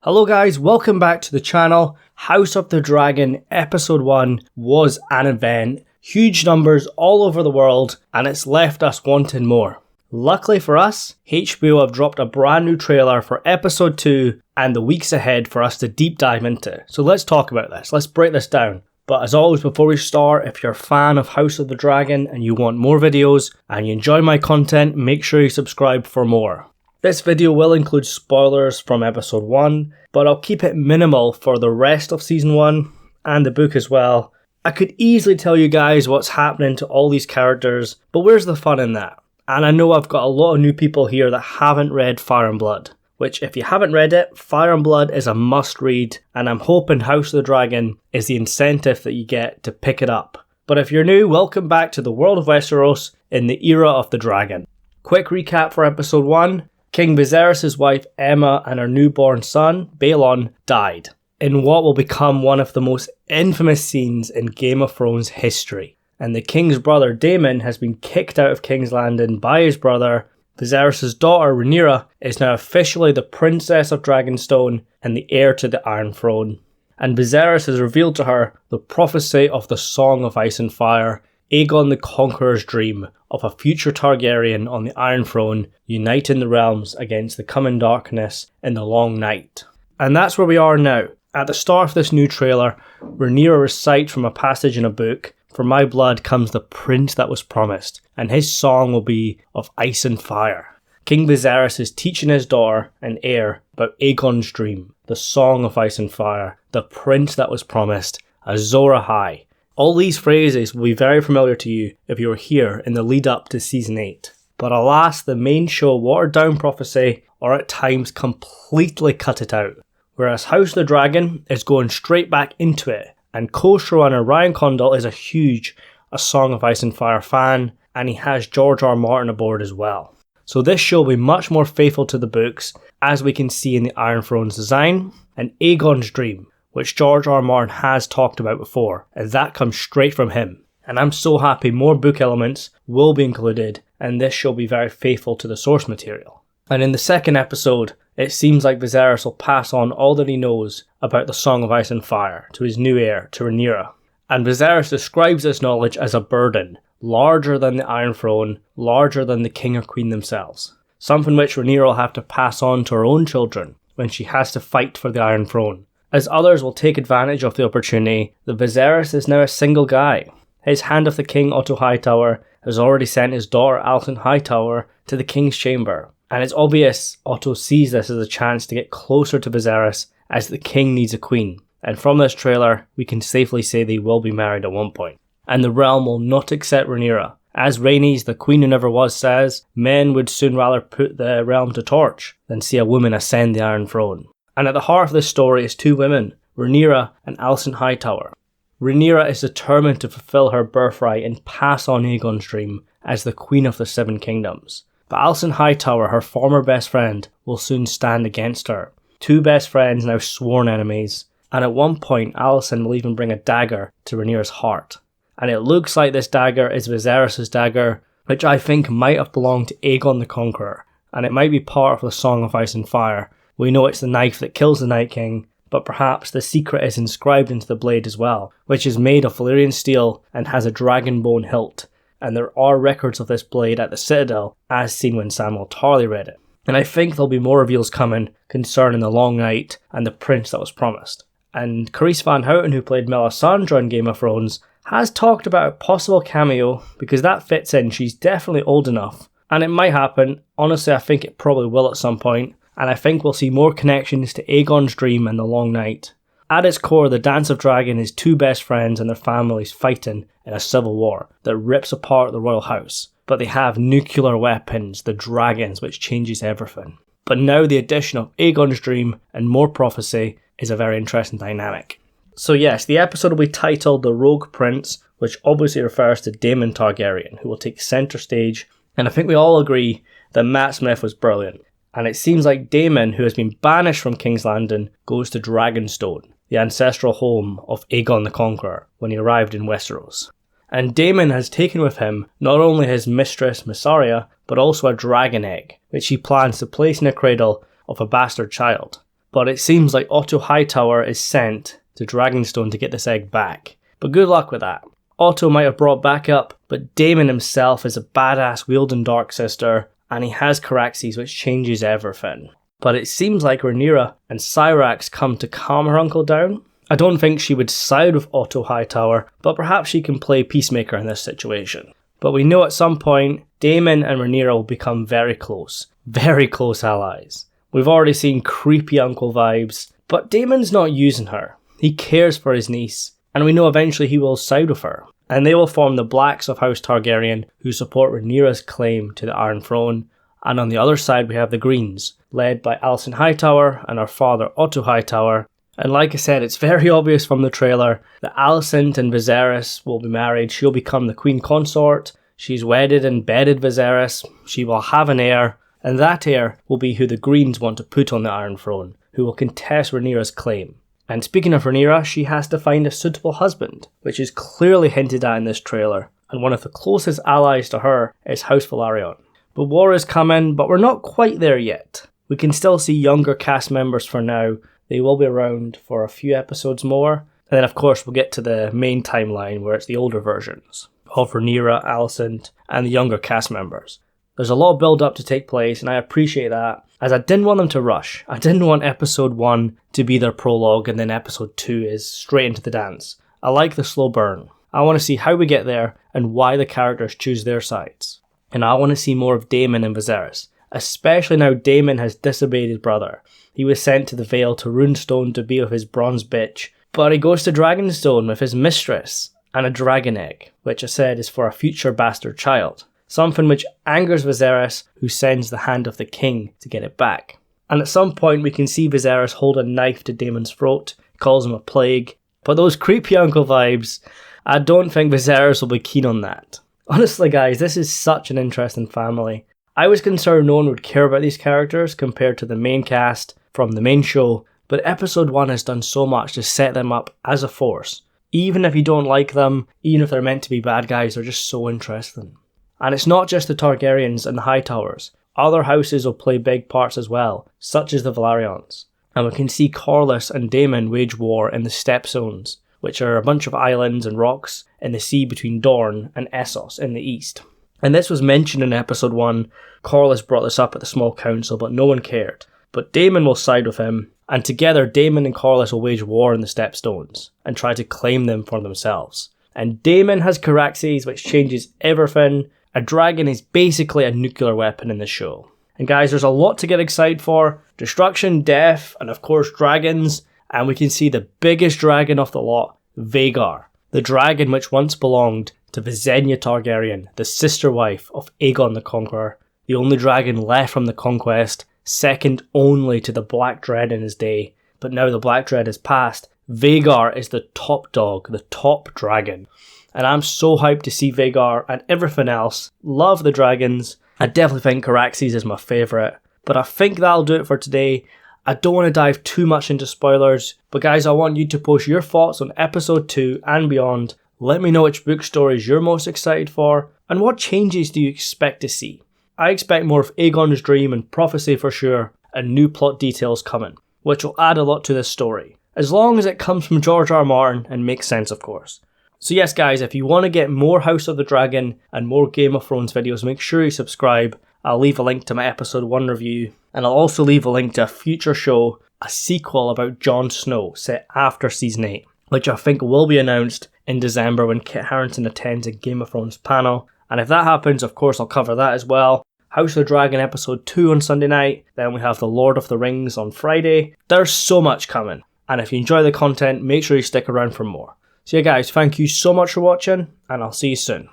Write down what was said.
Hello guys, welcome back to the channel. House of the Dragon Episode 1 was an event, huge numbers all over the world, and it's left us wanting more. Luckily for us, HBO have dropped a brand new trailer for Episode 2 and the weeks ahead for us to deep dive into. So let's talk about this, let's break this down. But as always, before we start, if you're a fan of House of the Dragon and you want more videos and you enjoy my content, make sure you subscribe for more. This video will include spoilers from episode 1, but I'll keep it minimal for the rest of season 1 and the book as well. I could easily tell you guys what's happening to all these characters, but where's the fun in that? And I know I've got a lot of new people here that haven't read Fire and Blood, which if you haven't read it, Fire and Blood is a must read, and I'm hoping House of the Dragon is the incentive that you get to pick it up. But if you're new, welcome back to the world of Westeros in the era of the dragon. Quick recap for episode 1. King Viserys' wife Aemma and her newborn son, Balon, died in what will become one of the most infamous scenes in Game of Thrones history. And the king's brother Daemon has been kicked out of King's Landing by his brother. Viserys' daughter Rhaenyra is now officially the Princess of Dragonstone and the heir to the Iron Throne. And Viserys has revealed to her the prophecy of the Song of Ice and Fire, Aegon the Conqueror's dream of a future Targaryen on the Iron Throne, uniting the realms against the coming darkness in the long night. And that's where we are now. At the start of this new trailer, Rhaenyra recites from a passage in a book, "For my blood comes the prince that was promised, and his song will be of ice and fire." King Viserys is teaching his daughter and heir about Aegon's dream, the song of ice and fire, the prince that was promised, Azor Ahai. All these phrases will be very familiar to you if you were here in the lead up to Season 8. But alas, the main show watered down prophecy or at times completely cut it out. Whereas House of the Dragon is going straight back into it, and co-showrunner Ryan Condal is a huge A Song of Ice and Fire fan, and he has George R. R. Martin aboard as well. So this show will be much more faithful to the books, as we can see in the Iron Throne's design, and Aegon's dream, which George R. R. Martin has talked about before, and that comes straight from him. And I'm so happy more book elements will be included, and this shall be very faithful to the source material. And in the second episode, it seems like Viserys will pass on all that he knows about the Song of Ice and Fire to his new heir, to Rhaenyra. And Viserys describes this knowledge as a burden, larger than the Iron Throne, larger than the king or queen themselves. Something which Rhaenyra will have to pass on to her own children when she has to fight for the Iron Throne. As others will take advantage of the opportunity, the Viserys is now a single guy. His Hand of the King, Otto Hightower, has already sent his daughter Alicent Hightower to the King's Chamber. And it's obvious Otto sees this as a chance to get closer to Viserys, as the king needs a queen. And from this trailer, we can safely say they will be married at one point. And the realm will not accept Rhaenyra. As Rhaenys, the queen who never was, says, men would soon rather put the realm to torch than see a woman ascend the Iron Throne. And at the heart of this story is two women, Rhaenyra and Alicent Hightower. Rhaenyra is determined to fulfill her birthright and pass on Aegon's dream as the Queen of the Seven Kingdoms. But Alicent Hightower, her former best friend, will soon stand against her. Two best friends now sworn enemies, and at one point Alicent will even bring a dagger to Rhaenyra's heart. And it looks like this dagger is Viserys' dagger, which I think might have belonged to Aegon the Conqueror, and it might be part of the Song of Ice and Fire. We know it's the knife that kills the Night King, but perhaps the secret is inscribed into the blade as well, which is made of Valyrian steel and has a dragon bone hilt. And there are records of this blade at the Citadel, as seen when Samwell Tarly read it. And I think there'll be more reveals coming concerning the Long Night and the prince that was promised. And Carice Van Houten, who played Melisandre in Game of Thrones, has talked about a possible cameo, because that fits in, she's definitely old enough. And it might happen, honestly I think it probably will at some point. And I think we'll see more connections to Aegon's dream and the Long Night. At its core, the Dance of Dragon is two best friends and their families fighting in a civil war that rips apart the royal house. But they have nuclear weapons, the dragons, which changes everything. But now the addition of Aegon's dream and more prophecy is a very interesting dynamic. So yes, the episode will be titled The Rogue Prince, which obviously refers to Daemon Targaryen, who will take centre stage. And I think we all agree that Matt Smith was brilliant. And it seems like Daemon, who has been banished from King's Landing, goes to Dragonstone, the ancestral home of Aegon the Conqueror, when he arrived in Westeros. And Daemon has taken with him not only his mistress Mysaria, but also a dragon egg, which he plans to place in a cradle of a bastard child. but it seems like Otto Hightower is sent to Dragonstone to get this egg back. But good luck with that. Otto might have brought backup, but Daemon himself is a badass wielding Dark Sister, and he has Caraxes, which changes everything. But it seems like Rhaenyra and Syrax come to calm her uncle down. I don't think she would side with Otto Hightower, but perhaps she can play peacemaker in this situation. But we know at some point, Daemon and Rhaenyra will become very close allies. We've already seen creepy uncle vibes, but Daemon's not using her. He cares for his niece, and we know eventually he will side with her. And they will form the Blacks of House Targaryen, who support Rhaenyra's claim to the Iron Throne. And on the other side we have the Greens, led by Alicent Hightower and her father Otto Hightower. And like I said, it's very obvious from the trailer that Alicent and Viserys will be married. She'll become the queen consort. She's wedded and bedded Viserys. She will have an heir, and that heir will be who the Greens want to put on the Iron Throne, who will contest Rhaenyra's claim. And speaking of Rhaenyra, she has to find a suitable husband, which is clearly hinted at in this trailer, and one of the closest allies to her is House Velaryon. But war is coming, but we're not quite there yet. We can still see younger cast members for now. They will be around for a few episodes more, and then of course we'll get to the main timeline where it's the older versions of Rhaenyra, Alicent, and the younger cast members. There's a lot of build up to take place, and I appreciate that, as I didn't want them to rush. I didn't want episode 1 to be their prologue and then episode 2 is straight into the dance. I like the slow burn. I want to see how we get there and why the characters choose their sides. And I want to see more of Daemon and Viserys, especially now Daemon has disobeyed his brother. He was sent to the Vale to Runestone to be with his bronze bitch, but he goes to Dragonstone with his mistress and a dragon egg, which I said is for a future bastard child. Something which angers Viserys, who sends the hand of the king to get it back. And at some point we can see Viserys hold a knife to Daemon's throat, calls him a plague. But those creepy uncle vibes, I don't think Viserys will be keen on that. Honestly guys, this is such an interesting family. I was concerned no one would care about these characters compared to the main cast from the main show, but episode 1 has done so much to set them up as a force. Even if you don't like them, even if they're meant to be bad guys, they're just so interesting. And it's not just the Targaryens and the Hightowers. Other houses will play big parts as well, such as the Velaryons. And we can see Corlys and Daemon wage war in the Steppe Zones, which are a bunch of islands and rocks in the sea between Dorne and Essos in the east. And this was mentioned in episode 1. Corlys brought this up at the small council, but no one cared. But Daemon will side with him, and together Daemon and Corlys will wage war in the Steppe Stones and try to claim them for themselves. And Daemon has Caraxes, which changes everything. A dragon is basically a nuclear weapon in the show. And guys, there's a lot to get excited for. Destruction, death, and of course dragons. And we can see the biggest dragon of the lot, Vhagar. The dragon which once belonged to Visenya Targaryen, the sister wife of Aegon the Conqueror. The only dragon left from the conquest, second only to the Black Dread in his day. But now the Black Dread is past. Vhagar is the top dog, the top dragon. And I'm so hyped to see Vhagar and everything else. Love the dragons. I definitely think Caraxes is my favourite. But I think that'll do it for today. I don't want to dive too much into spoilers. But guys, I want you to post your thoughts on episode 2 and beyond. Let me know which book stories you're most excited for. And what changes do you expect to see? I expect more of Aegon's dream and prophecy for sure. And new plot details coming, which will add a lot to this story. As long as it comes from George R. R. Martin and makes sense, of course. So yes guys, if you want to get more House of the Dragon and more Game of Thrones videos, make sure you subscribe. I'll leave a link to my episode 1 review, and I'll also leave a link to a future show, a sequel about Jon Snow set after season 8, which I think will be announced in December when Kit Harington attends a Game of Thrones panel. And if that happens, of course I'll cover that as well. House of the Dragon episode 2 on Sunday night, then we have The Lord of the Rings on Friday. There's so much coming, and if you enjoy the content, make sure you stick around for more. So yeah guys, thank you so much for watching, and I'll see you soon.